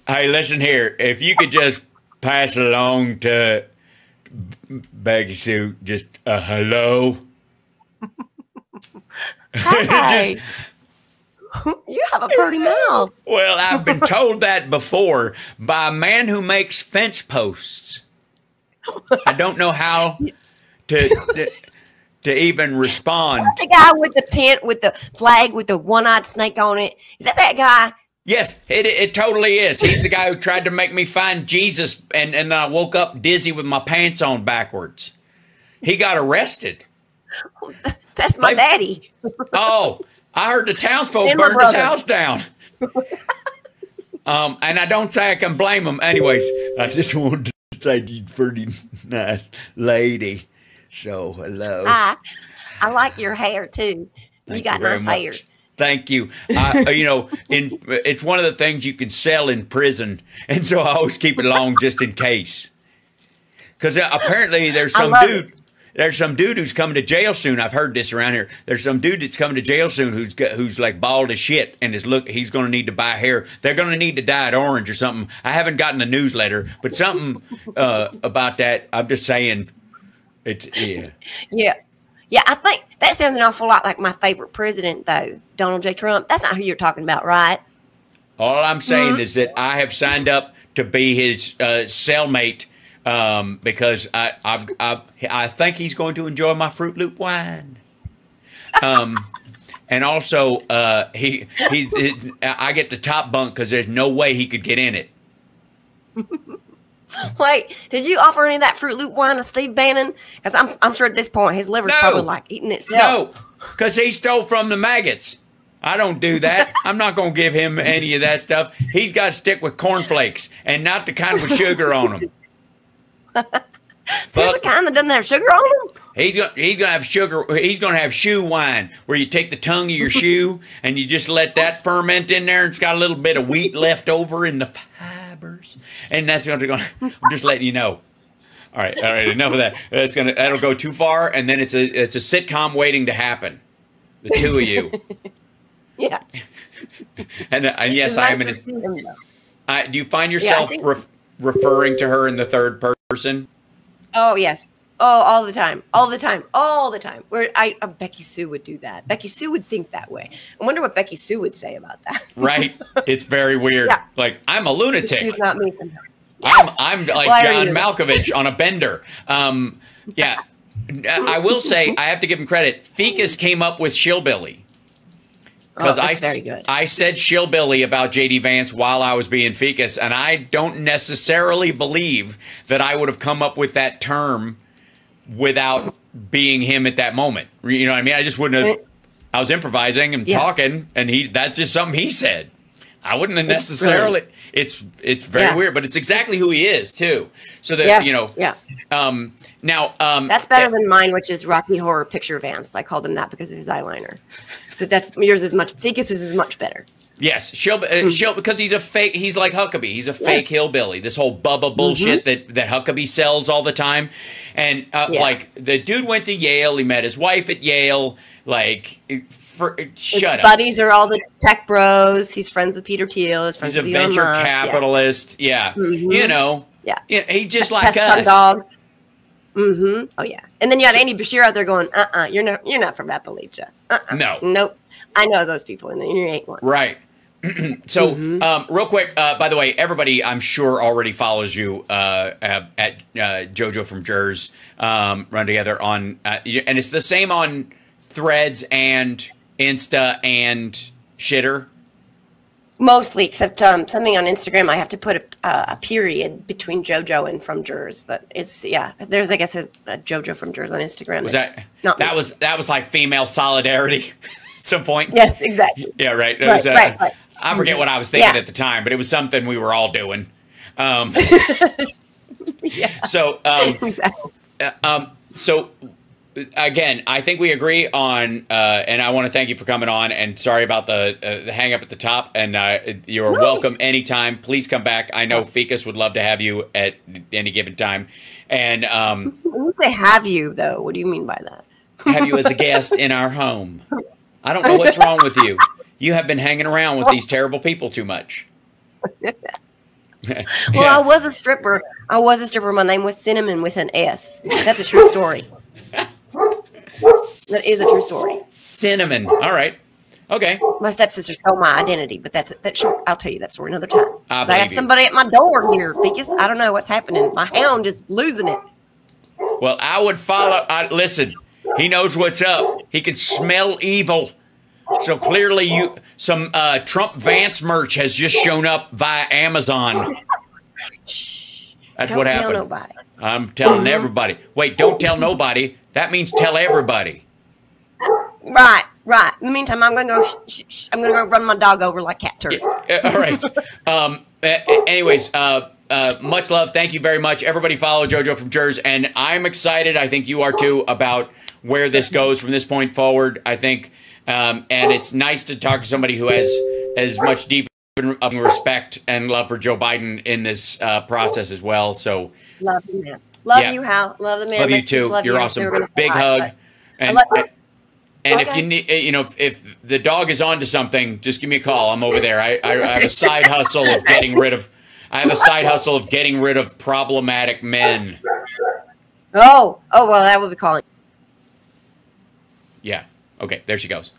Hey, listen here. If you could just pass along to Becky Sue, just a hello. Hi. You have a pretty mouth. Well, I've been told that before by a man who makes fence posts. I don't know how to even respond. The guy with the tent, with the flag, with the one-eyed snake on it. Is that guy? Yes, it totally is. He's the guy who tried to make me find Jesus, and I woke up dizzy with my pants on backwards. He got arrested. That's my daddy. Oh, I heard the townsfolk burned his house down. And I don't say I can blame him. Anyways, I just wanted to say you're pretty nice lady. So, hello. I like your hair, too. You got nice hair. Thank you. It's one of the things you can sell in prison. And so I always keep it long just in case. Because apparently there's some dude. There's some dude who's coming to jail soon. I've heard this around here. There's some dude that's coming to jail soon who's like bald as shit, and he's going to need to buy hair. They're going to need to dye it orange or something. I haven't gotten a newsletter, but something about that. I'm just saying, Yeah. I think that sounds an awful lot like my favorite president, though, Donald J. Trump. That's not who you're talking about, right? All I'm saying is that I have signed up to be his cellmate. Because I think he's going to enjoy my Fruit Loop wine. And also, I get the top bunk because there's no way he could get in it. Wait, did you offer any of that Fruit Loop wine to Steve Bannon? Because I'm sure at this point his liver's probably like eating itself. No, because he stole from the maggots. I don't do that. I'm not going to give him any of that stuff. He's got to stick with cornflakes and not the kind with sugar on them. There's a kind that doesn't have sugar on them. He's gonna have sugar. He's gonna have shoe wine, where you take the tongue of your shoe and you just let that ferment in there. It's got a little bit of wheat left over in the fibers, and that's gonna. I'm just letting you know. All right. Enough of that. That'll go too far, and then it's a sitcom waiting to happen. The two of you. Yeah. And yes, I am in. Do you find yourself referring to her in the third person? Oh, yes. Oh, all the time. All the time. All the time. Becky Sue would do that. Becky Sue would think that way. I wonder what Becky Sue would say about that. Right. It's very weird. Yeah. Like, I'm a lunatic. She's not me. Yes. I'm like John Malkovich on a bender. Yeah. I will say, I have to give him credit. Fecus came up with Shillbilly. Because I said Shillbilly about J.D. Vance while I was being Fecus, and I don't necessarily believe that I would have come up with that term without being him at that moment. You know what I mean? I just wouldn't have. I was improvising and talking, and that's just something he said. I wouldn't have necessarily. It's very weird, but it's exactly who he is too. So that now that's better than mine, which is Rocky Horror Picture Vance. I called him that because of his eyeliner. But yours is much. Fecus's is much better. Yes, because he's a fake. He's like Huckabee. He's a fake hillbilly. This whole Bubba bullshit that Huckabee sells all the time, and like the dude went to Yale. He met his wife at Yale. Like, shut up. Buddies are all the tech bros. He's friends with Peter Thiel. He's a venture capitalist. Yeah, you know. Yeah, he's just like us. Some dogs. Oh yeah, and then you got Andy Bashir out there going, you're not from Appalachia. No, nope. I know those people, and you ain't one. Right. So, real quick, by the way, everybody, I'm sure already follows you at Jojo from Jerz. Run together on, and it's the same on Threads and Insta and Shitter. Mostly, except something on Instagram. I have to put a period between JoJo and from Jerz, but it's there's I guess a JoJo from Jerz on Instagram. Was that was like female solidarity at some point? Yes, exactly. Yeah, right. Right. I forget what I was thinking at the time, but it was something we were all doing. So again, I think we agree on, and I want to thank you for coming on. And sorry about the hang up at the top. And you're welcome anytime. Please come back. I know Fecus would love to have you at any given time. And when you say "have you," though, what do you mean by that? Have you as a guest in our home? I don't know what's wrong with you. You have been hanging around with these terrible people too much. Well, I was a stripper. My name was Cinnamon with an S. That's a true story. That is a true story. Cinnamon. All right. Okay. My stepsister told my identity, but that's short. I'll tell you that story another time. I have you. somebody at my door here, Fecus. I don't know what's happening. My hound is losing it. Well, I would follow. Listen, he knows what's up. He can smell evil. So clearly, some Trump Vance merch has just shown up via Amazon. That's what happened. Don't tell nobody. I'm telling everybody. Wait, don't tell nobody. That means tell everybody. Right. In the meantime, I'm going to go. I'm going to go run my dog over like cat turd. Yeah, all right. Anyways, much love. Thank you very much. Everybody follow Jojo from Jerz, and I'm excited. I think you are too about where this goes from this point forward. I think, and it's nice to talk to somebody who has as much deep respect and love for Joe Biden in this process as well. So love you, man. Love you, Hal. Love the man. Love you too. You're awesome. Big hug. And if you need, if the dog is onto something, just give me a call. I'm over there. I have a side hustle of getting rid of. I have a side hustle of getting rid of problematic men. Oh, well, that would be calling. Yeah. Okay. There she goes.